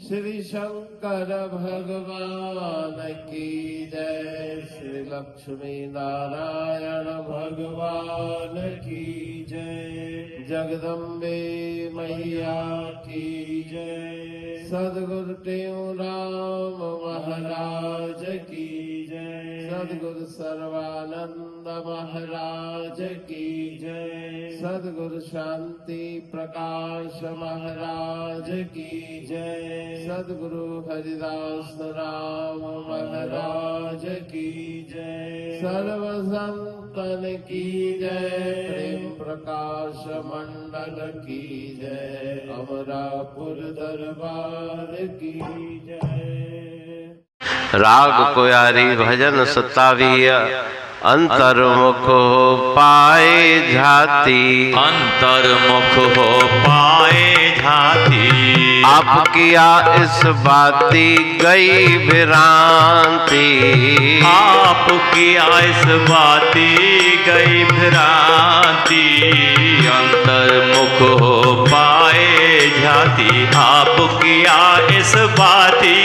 श्री शंकर भगवान की जय। श्री लक्ष्मी नारायण भगवान की जय। जगदम्बे मैया की जय। सद्गुरु टेऊराम महाराज की जय। सद्गुरु सर्वानंद महाराज की जय। सद्गुरु शांति प्रकाश महाराज की जय। सद्गुरु हरिदास राम महाराज की जय। सर्व संतन की जय। प्रेम प्रकाश मंडल की जय। अमरापुर दरबार की जय। राग कोयारी भजन 27 अंतर्मुख हो पाए झाती। अंतर्मुख हो पाए झाती। आप किया इस बाती गई भ्रांति। आप किया इस बाती गई भ्रांति। अंतर्मुख हो पाए झाती। आप किया इस बाती।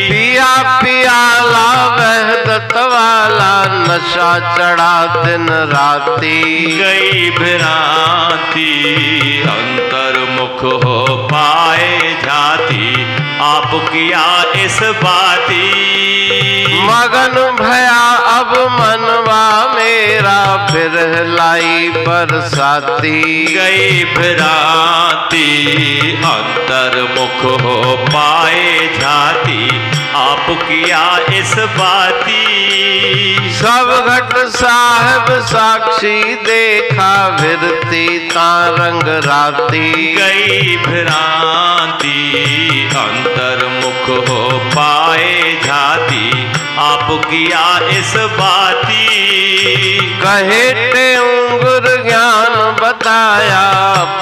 पिया पियाला वहदत वाला नशा चढ़ा दिन राती। गई भ्रांति। अंतर्मुख हो पाए झाती। आप किया इस बाती। मगन भया अब मनवा मेरा फिर लाई बरसाती। गई भ्रांति। अंतर्मुख हो पाए झाती। आप किया इस बाती। सब घट साहब साक्षी देखा विरती तारंग राती। गई भ्रांति। अंतर्मुख हो पाए झाती। आप किया इस बाती। कहे टेऊंगुर ज्ञान बताया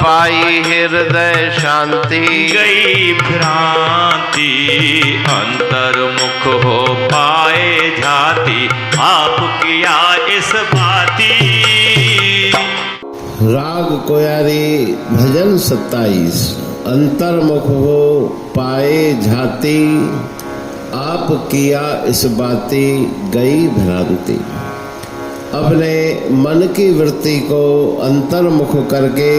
पाई हृदय शांति। गई भ्रांति। अंतर्मुख हो पाए झाती। आप किया इस बाती। राग कोयारी भजन 27 अंतर्मुख हो पाए झाती। आप किया इस बाती गई भ्रांति। अपने मन की वृत्ति को अंतर्मुख करके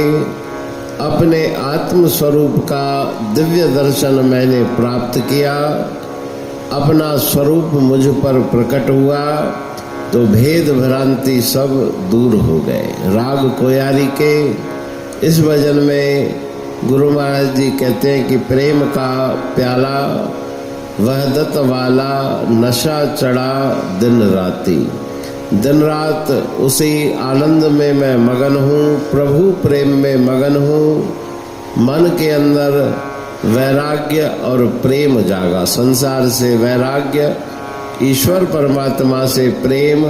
अपने आत्म स्वरूप का दिव्य दर्शन मैंने प्राप्त किया। अपना स्वरूप मुझ पर प्रकट हुआ तो भेद भ्रांति सब दूर हो गए। राग कोयारी के इस भजन में गुरु महाराज जी कहते हैं कि प्रेम का प्याला वहदत वाला नशा चढ़ा दिन राती। दिन रात उसी आनंद में मैं मगन हूँ। प्रभु प्रेम में मगन हूँ। मन के अंदर वैराग्य और प्रेम जागा। संसार से वैराग्य, ईश्वर परमात्मा से प्रेम।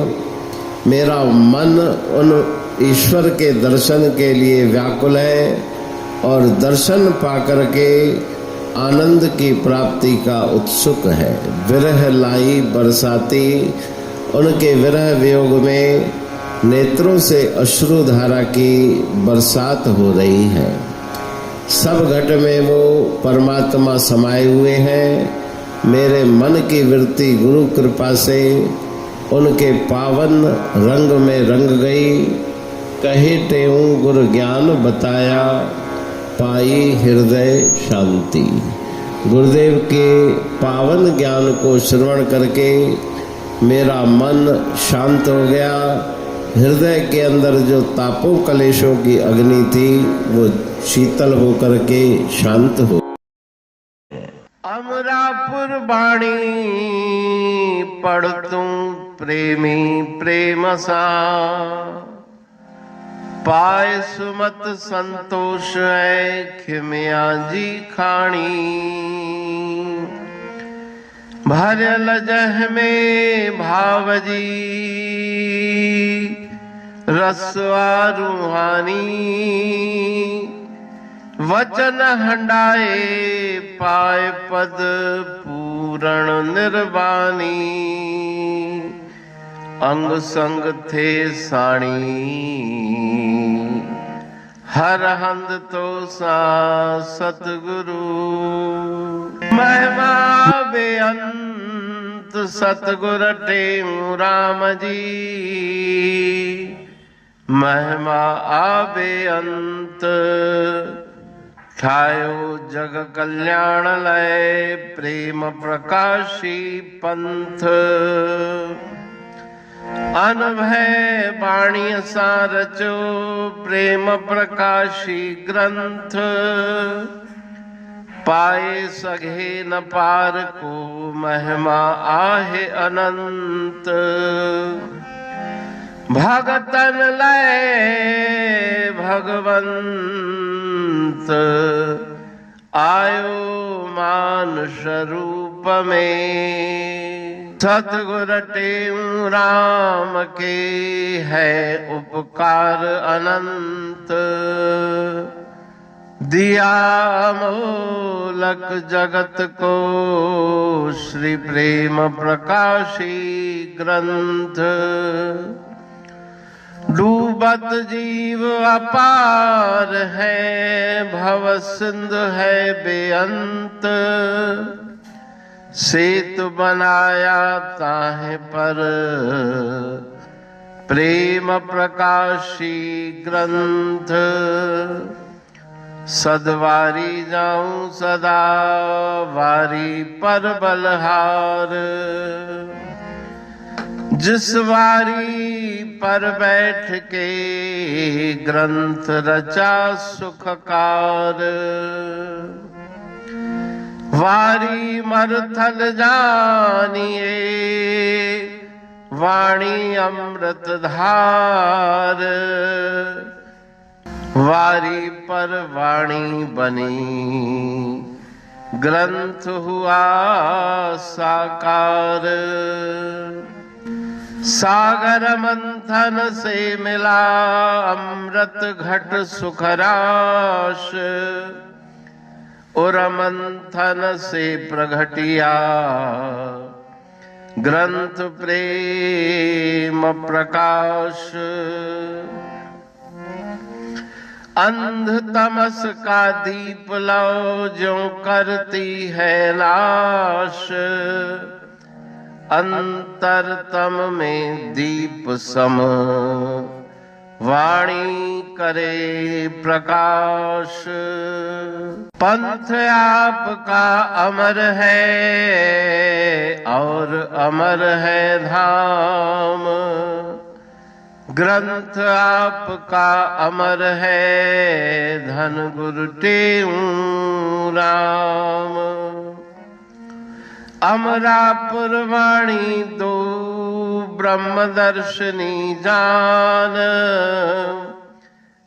मेरा मन उन ईश्वर के दर्शन के लिए व्याकुल है और दर्शन पाकर के आनंद की प्राप्ति का उत्सुक है। विरह लाई बरसाती। उनके विरह वियोग में नेत्रों से अश्रुधारा की बरसात हो रही है। सब घट में वो परमात्मा समाये हुए हैं। मेरे मन की वृत्ति गुरु कृपा से उनके पावन रंग में रंग गई। कहे टेऊं गुरु ज्ञान बताया पाई हृदय शांति। गुरुदेव के पावन ज्ञान को श्रवण करके मेरा मन शांत हो गया। हृदय के अंदर जो तापों कलेशों की अग्नि थी वो शीतल होकर के शांत हो। अमरापुर बाणी पढ़ तू प्रेमी प्रेम सा। पाए सुमत संतोष है खिमिया जी खाणी। भरल जह में भावजी रसवा रूहानी। वचन हंडाए पाए पद पूरण निर्वाणी। अंग संग थे साणी हर हंद तो सा सतगुरु महिमा बेअंत सतगुर टेऊ राम जी महिमा आबे अंत ठायो जग कल्याण लय प्रेम प्रकाशी पंथ अनभय बाणी सारचो प्रेम प्रकाशी ग्रंथ पाए सघे न पार को महिमा आहे अनंत भगतन लय भगवंत आयो मानुष रूप में सतगुर टेऊ राम के है उपकार अनंत दिया मोलक जगत को श्री प्रेम प्रकाशी ग्रंथ डूबत जीव अपार है भव सिंध है बेअंत सेतु बनाया ताहे पर प्रेम प्रकाशी ग्रंथ सदवारी जाऊं सदा वारी पर बलहार जिस वारी पर बैठ के ग्रंथ रचा सुखकार वारी मरथल जानिए वाणी अमृत धार वारी पर वाणी बनी ग्रंथ हुआ साकार सागर मंथन से मिला अमृत घट सुखराश और मंथन से प्रगटिया ग्रंथ प्रेम प्रकाश अंध तमस का दीप लो जो करती है नाश अंतरतम में दीप सम वाणी करे प्रकाश पंथ आपका अमर है और अमर है धाम ग्रंथ आपका अमर है धन गुरु टेऊ राम अमरापुर वाणी दो ब्रह्म दर्शनी जान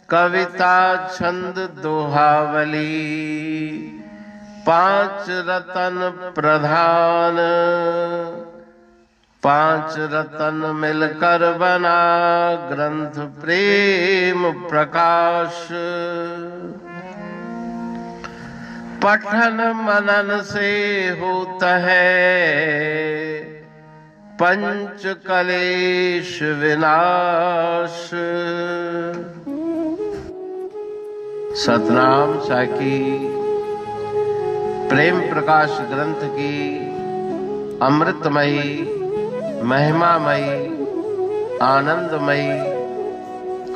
कविता छंद दोहावली पांच रतन प्रधान पांच रतन मिलकर बना ग्रंथ प्रेम प्रकाश पठन मनन से होता है पंच कलेश विनाश सतनाम साकी प्रेम प्रकाश ग्रंथ की अमृतमयी महिमामयी आनंदमयी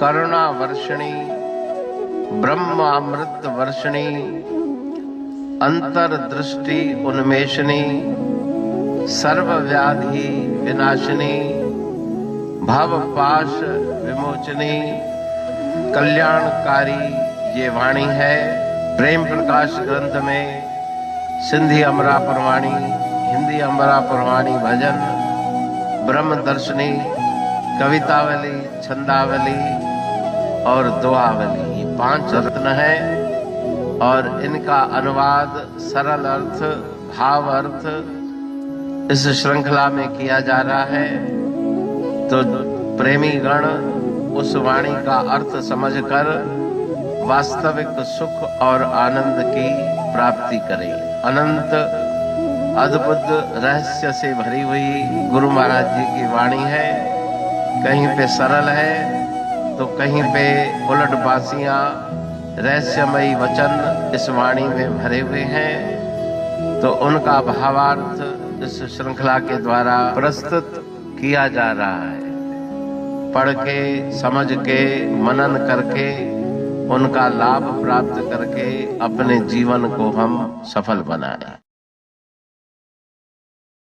करुणा वर्षिणी ब्रह्म अमृत वर्षिणी अंतर्दृष्टि उन्मेषणी सर्व व्याधि विनाशिनी भव पाश विमोचनी कल्याणकारी ये वाणी है। प्रेम प्रकाश ग्रंथ में सिंधी अमरा परवाणी, हिंदी अमरा परवाणी भजन, ब्रह्म दर्शनी, कवितावली, छंदावली और दुआवली ये 5 रत्न है और इनका अनुवाद सरल अर्थ भाव अर्थ इस श्रृंखला में किया जा रहा है। तो प्रेमी गण उस वाणी का अर्थ समझकर वास्तविक सुख और आनंद की प्राप्ति करें। अनंत अद्भुत रहस्य से भरी हुई गुरु महाराज जी की वाणी है। कहीं पे सरल है तो कहीं पे उलट बासियां रहस्यमयी वचन इस वाणी में भरे हुए हैं, तो उनका भावार्थ इस श्रृंखला के द्वारा प्रस्तुत किया जा रहा है। पढ़ के, समझ के, मनन करके, उनका लाभ प्राप्त करके अपने जीवन को हम सफल बनाएं।